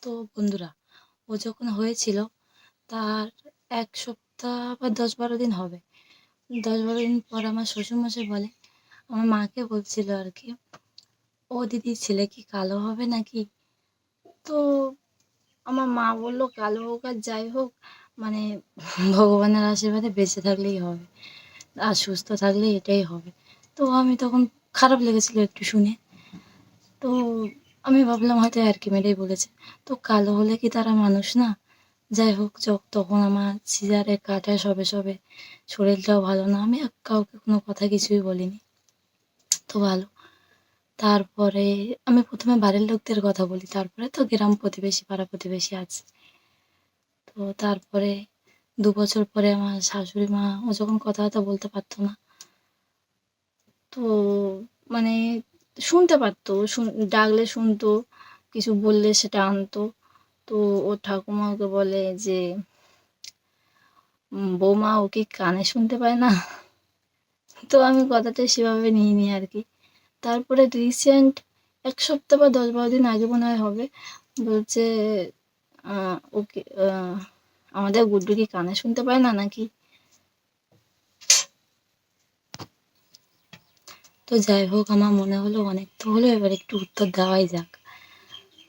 তো বন্ধুরা, ও যখন হয়েছিল তার ১ সপ্তাহ বা ১০-১২ দিন হবে। ১০-১২ দিন পর আমার শ্বশুরমশাই বলে, আমার মাকে বলছিল আরকি, "ও দিদি ছেলে কি কালো হবে নাকি?" তো আমার মা বলল, "কালো হোক আর যাই হোক, মানে ভগবানের আশীর্বাদে বেঁচে থাকলেই হবে। আর সুস্থ থাকলে এটাই হবে।" তো আমি তখন খারাপ লেগেছিল একটু শুনে। তো আমি ভাবলাম হয়তো ইয়ার্কি মেরেই বলেছে। তো কালো হলে কি তারা মানুষ না? যাই হোক তখন আমার সিজারে কাটা সবে শরীরটাও ভালো না। আমি কাউকে কোনো কথা কিছুই বলিনি। তো ভালো। তারপরে আমি ১ম এ বাড়ির লোকদের কথা বলি। তারপরে তো গ্রাম প্রতিবেশী, পাড়া প্রতিবেশী আছে। তো তারপরে ২ বছর পরে আমার শাশুড়ি মা, ও যখন কথাবার্তা বলতে পারত না। তো মানে শুনতে পারত। ডাকলে শুনতো, কিছু বললে সেটা আনতো। তো ওর ঠাকুমা ওকে বলে যে, "বৌমা ও কি কানে শুনতে পায় না?" তো আমি কথাটা সেভাবে নিইনি আরকি। তারপরে রিসেন্ট ১ সপ্তাহ বা ১০-১২ দিন আগে মনে হয় হবে, বলছে ওকে আমাদের গুড্ডু কি কানে শুনতে পায় না নাকি? তো যাই হোক, আমার মনে হলো অনেক তো হলো, এবার একটু উত্তর দেওয়াই যাক।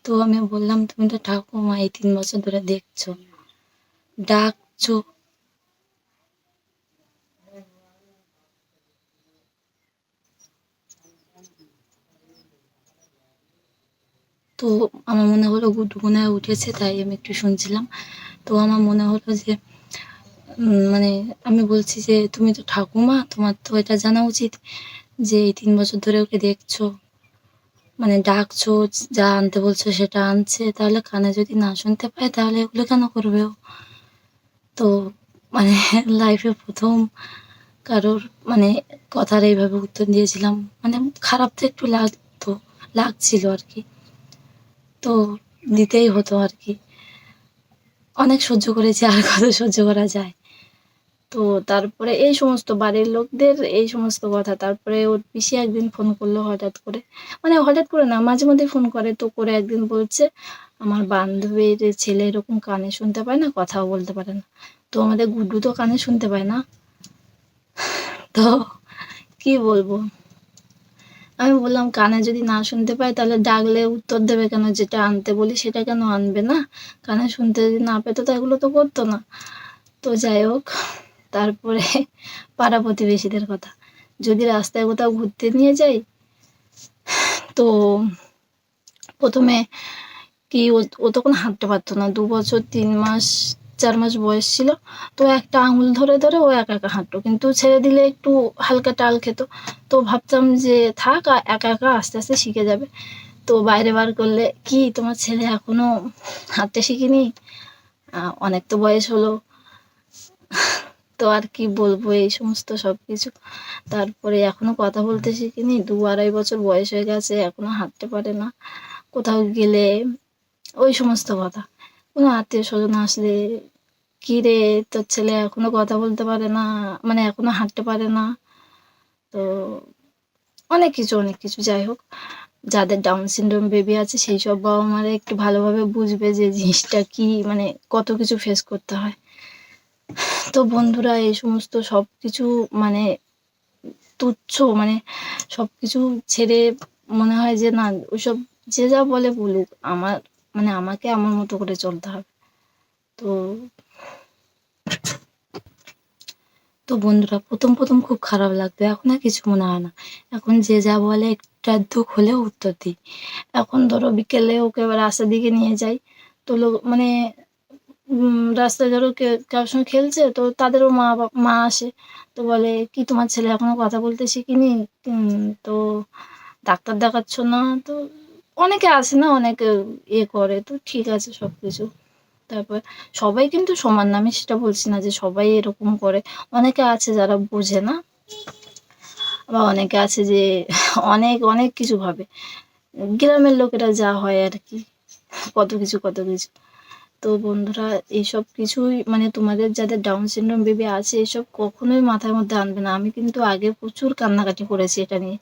তো আমি বললাম, "তুমি তো ঠাকুমা এই ৩ বছর ধরে দেখছো, ডাকছো, তো আমার মনে হলো গুড্ডু মনে হয় উঠেছে, তাই আমি একটু শুনছিলাম। তো আমার মনে হলো যে মানে আমি বলছি যে, "তুমি তো ঠাকুমা, তোমার তো এটা জানা উচিত যে এই ৩ বছর ধরে ওকে দেখছো, মানে ডাকছো, যা আনতে বলছো সেটা আনছে। তাহলে কানে যদি না শুনতে পায় তাহলে এগুলো কেন করবে ও?" তো মানে লাইফে ১ম কারোর মানে কথার এইভাবে উত্তর দিয়েছিলাম। মানে খারাপ তো একটু লাগছিল আরকি। তো দিতেই হতো আরকি। অনেক সহ্য করেছি, আর কত সহ্য করা যায়। তো তারপরে এই সমস্ত বাড়ির লোকদের এই সমস্ত কথা। তারপরে ওর পিসি একদিন ফোন করলো হঠাৎ করে। মানে হঠাৎ করে না, মাঝে মধ্যেই ফোন করে। তো করে একদিন বলছে, "আমার বান্ধবীর ছেলে এরকম কানে শুনতে পায় না, কথাও বলতে পারে না।" তো আমাদের গুড্ডু তো কানে শুনতে পায় না। তো কি বলবো? আমি বললাম, "কানে যদি না শুনতে পায় তাহলে ডাকলে উত্তর দেবে কেন? যেটা আনতে বলি সেটা কেন আনবে না? কানে শুনতে যদি না পেত তো এগুলো তো করতো না।" তো যাই হোক, তারপরে পাড়া প্রতিবেশীদের কথা। যদি রাস্তায় কোথাও ঘুরতে নিয়ে যাই, তো ১ম এ কি ও তখন হাঁটতে পারত না। ২ বছর ৩ মাস ৪ মাস বয়স ছিল। তো একটা আঙুল ধরে ও একা হাঁটতো। কিন্তু ছেড়ে দিলে একটু হালকা টাল খেত। তো ভাবতাম যে থাক, একা আস্তে শিখে যাবে। তো বাইরে বার করলে, "কি তোমার ছেলে এখনো হাঁটতে শিখেনি? অনেক তো বয়স হলো।" তো আর কি বলবো এই সমস্ত সবকিছু। তারপরে এখনো কথা বলতে শিখিনি। ২-২.৫ বছর বয়স হয়ে গেছে, এখনো হাঁটতে পারে না। কোথাও গেলে ওই সমস্ত কথা। কোনো আত্মীয়স্বজন আসলে, "কিরে তোর ছেলে এখনো কথা বলতে পারে না, মানে এখনো হাঁটতে পারে না?" তো অনেক কিছু। যাই হোক, যাদের ডাউন সিনড্রোম বেবি আছে সেইসব বাবা-মারা একটু ভালোভাবে বুঝবে যে জিনিসটা কি, মানে কত কিছু ফেস করতে হয়। তো বন্ধুরা, এই সমস্ত সবকিছু মানে তুচ্ছ, মানে সবকিছু ছেড়ে মনে হয় যে না, ওইসব যে যা বলে বলুক, আমাকে আমার মতো করে চলতে হবে। তো তো বন্ধুরা, ১ম খুব খারাপ লাগতো। এখন আর কিছু মনে হয় না। এখন যে যা বলে একটু আধটু হলেও উত্তর দিই। এখন ধরো বিকেলে ওকে রাস্তার দিকে নিয়ে যাই। তো মানে রাস্তায় ধরো কারোর সঙ্গে খেলছে, তো তাদেরও মা আসে। তো বলে, "কি তোমার ছেলে এখনো কথা বলতে শিখিনি? তো ডাক্তার দেখাচ্ছ না?" তো অনেকে আছে না, অনেকে করে। তো ঠিক আছে সবকিছু। তারপর সবাই কিন্তু সমান না। আমি সেটা বলছি না যে সবাই এরকম করে। অনেকে আছে যারা বোঝে না। আবার অনেকে আছে যে অনেক কিছু ভাবে। গ্রামের লোকেরা যা হয় আরকি। কত কিছু। তো বন্ধুরা, এইসব কিছুই মানে তোমাদের যাদের ডাউন সিনড্রোম বেবি আছে, এসব কখনোই মাথার মধ্যে আনবে না। আমি কিন্তু আগে প্রচুর কান্নাকাটি করেছি এটা নিয়ে।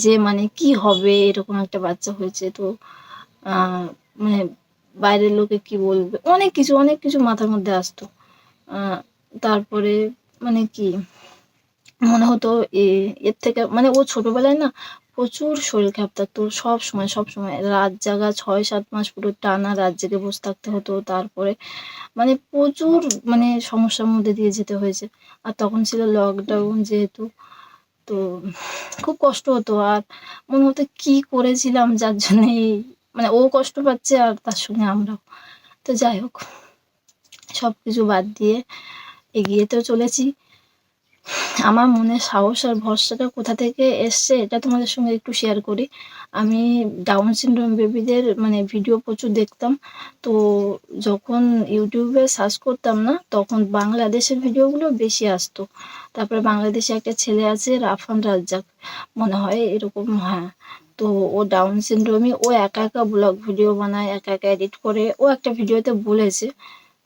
যে মানে কি হবে, এরকম একটা বাচ্চা হয়েছে। তো মানে বাইরের লোকে কি বলবে, অনেক কিছু মাথার মধ্যে আসতো। তারপরে মানে কি মনে হতো এর থেকে মানে ও ছোটবেলায় না প্রচুর শরীর খারাপ থাকতো, সব সময় রাত জাগা 6-7 মাস পুরো টানা রাত জেগে বসে থাকতে হতো। তারপরে মানে প্রচুর মানে সমস্যার মধ্যে দিয়ে যেতে হয়েছে। আর তখন ছিল লকডাউন যেহেতু, তো খুব কষ্ট হতো। আর মনে হতো কি করেছিলাম যার জন্য মানে ও কষ্ট পাচ্ছে আর তার সঙ্গে আমরাও। তো যাই হোক, সবকিছু বাদ দিয়ে এগিয়ে তো চলেছি। আমার মনে সাহস আর ভরসাটা কোথা থেকে এসছে এটা তোমাদের সঙ্গে একটু শেয়ার করি। আমি ডাউন সিনড্রোম বেবিদের মানে ভিডিও প্রচুর দেখতাম। তো যখন ইউটিউবে সার্চ করতাম না, তখন বাংলাদেশের ভিডিওগুলো বেশি আসতো। তারপরে বাংলাদেশে একটা ছেলে আছে রাফান রাজ্জাক মনে হয় এরকম, হ্যাঁ। তো ও ডাউন সিনড্রোমই, ও একা ব্লগ ভিডিও বানায়, একা এডিট করে। ও একটা ভিডিওতে বলেছে,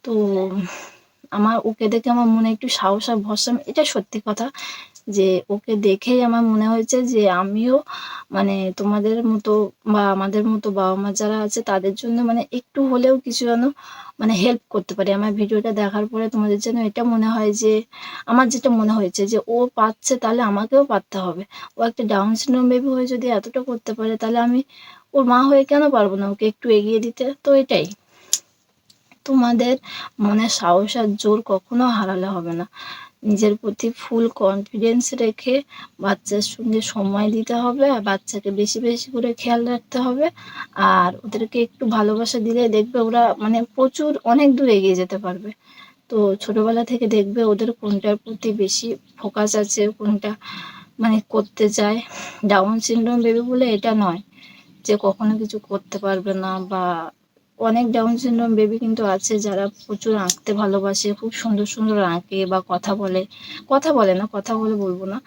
তো আমার ওকে দেখে আমার মনে একটু সাহস আর ভরসা, এটা সত্যি কথা, যে ওকে দেখেই আমার মনে হয়েছে যে আমিও মানে তোমাদের মতো বা আমাদের মতো বাবা মা যারা আছে তাদের জন্য মানে একটু হলেও কিছু যেন মানে হেল্প করতে পারি। আমার ভিডিওটা দেখার পরে তোমাদের যেন এটা মনে হয় যে আমার যেটা মনে হয়েছে যে ও পারছে তাহলে আমাকেও পারতে হবে। ও একটা ডাউন সিনড্রোম বেবি হয়ে যদি এতটা করতে পারে, তাহলে আমি ওর মা হয়ে কেন পারবো না ওকে একটু এগিয়ে দিতে। তো এটাই, তোমাদের মনে সাহস আর জোর কখনো হারালে হবে না। নিজের প্রতি ফুল কনফিডেন্স রেখে বাচ্চার সঙ্গে সময় দিতে হবে, আর বাচ্চাকে বেশি করে খেয়াল রাখতে হবে। আর ওদেরকে একটু ভালোবাসা দিলে দেখবে ওরা মানে প্রচুর অনেক দূর এগিয়ে যেতে পারবে। তো ছোটবেলা থেকে দেখবে ওদের কোনটার প্রতি বেশি ফোকাস আছে, কোনটা মানে করতে চায়। ডাউন সিনড্রোম বেবি বলে এটা নয় যে কখনো কিছু করতে পারবে না, বা অনেক ডাউন সিনড্রোম বেবি কিন্তু আছে যারা প্রচুর আঁকতে ভালোবাসে, খুব সুন্দর আঁকে বা কথা বলে না, কথা বলে বলবো না,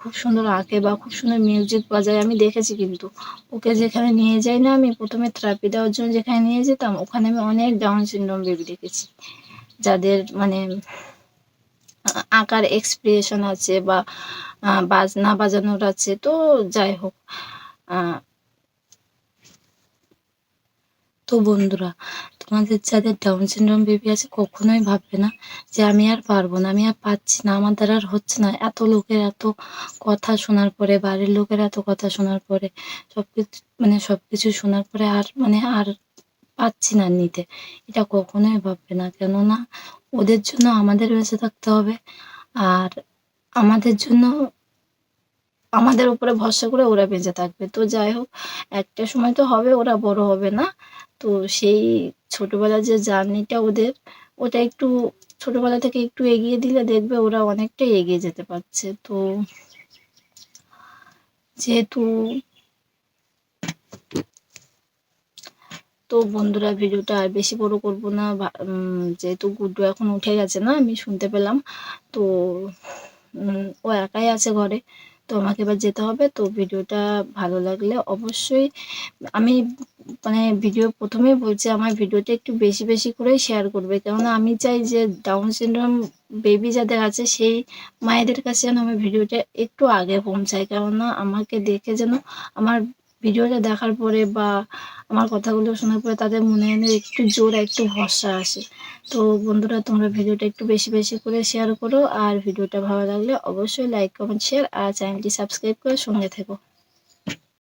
খুব সুন্দর আঁকে বা খুব সুন্দর মিউজিক বাজায়, আমি দেখেছি। কিন্তু ওকে যেখানে নিয়ে যাই না, আমি প্রথমে থেরাপি দেওয়ার জন্য যেখানে নিয়ে যেতাম, ওখানে আমি অনেক ডাউন সিনড্রোম বেবি দেখেছি যাদের মানে আঁকার এক্সপ্রেশন আছে বা বাজনা বাজানোর আছে। তো যাই হোক, তো বন্ধুরা, তোমাদের যাদের ডাউন সিনড্রোম বেবি আছে কখনোই ভাববে না যে আমি আর পারবো না, আমি আর পাচ্ছি না, আমার দ্বারা আর হচ্ছে না। এত লোকের এত কথা শোনার পরে, বাড়ির লোকের এত কথা শোনার পরে, সবকিছু শোনার পরে আর পাচ্ছি না নিতে, এটা কখনোই ভাববে না। কেননা ওদের জন্য আমাদের বেঁচে থাকতে হবে, আর আমাদের জন্য আমাদের উপরে ভরসা করে ওরা বেঁচে থাকবে। তো যাই হোক, একটা সময় তো হবে ওরা বড় হবে না, তো সেই ছোটবেলার যে জার্নিটা ওদের, ওটা একটু ছোটবেলা থেকে একটু এগিয়ে দিলে দেখবে ওরা অনেকটাই এগিয়ে যেতে পারছে। তো যেহেতু তো বন্ধুরা, ভিডিওটা আর বেশি বড় করব না, যেহেতু গুড্ডু এখন উঠে গেছে না, আমি শুনতে পেলাম। তো ও একাই আছে ঘরে, তো আমাকে এবার যেতে হবে। তো ভিডিওটা ভালো লাগলে অবশ্যই, আমি মানে ভিডিও প্রথমেই বলছি, আমার ভিডিওটা একটু বেশি করে শেয়ার করবে। কেননা আমি চাই যে ডাউন সিনড্রোম বেবি যাদের আছে সেই মায়েদের কাছে যেন আমার ভিডিওটা একটু আগে পৌঁছায়। কেননা আমাকে দেখে যেন আমার ভিডিওটা দেখার পরে বা আমার কথাগুলো শোনার পরে তাদের মনে একটু জোর, একটু ভরসা আসে। তো বন্ধুরা, তোমরা ভিডিওটা একটু বেশি করে শেয়ার করো, আর ভিডিওটা ভালো লাগলে অবশ্যই লাইক, কমেন্ট, শেয়ার, আর চ্যানেলটি সাবস্ক্রাইব করে সঙ্গে থেকো।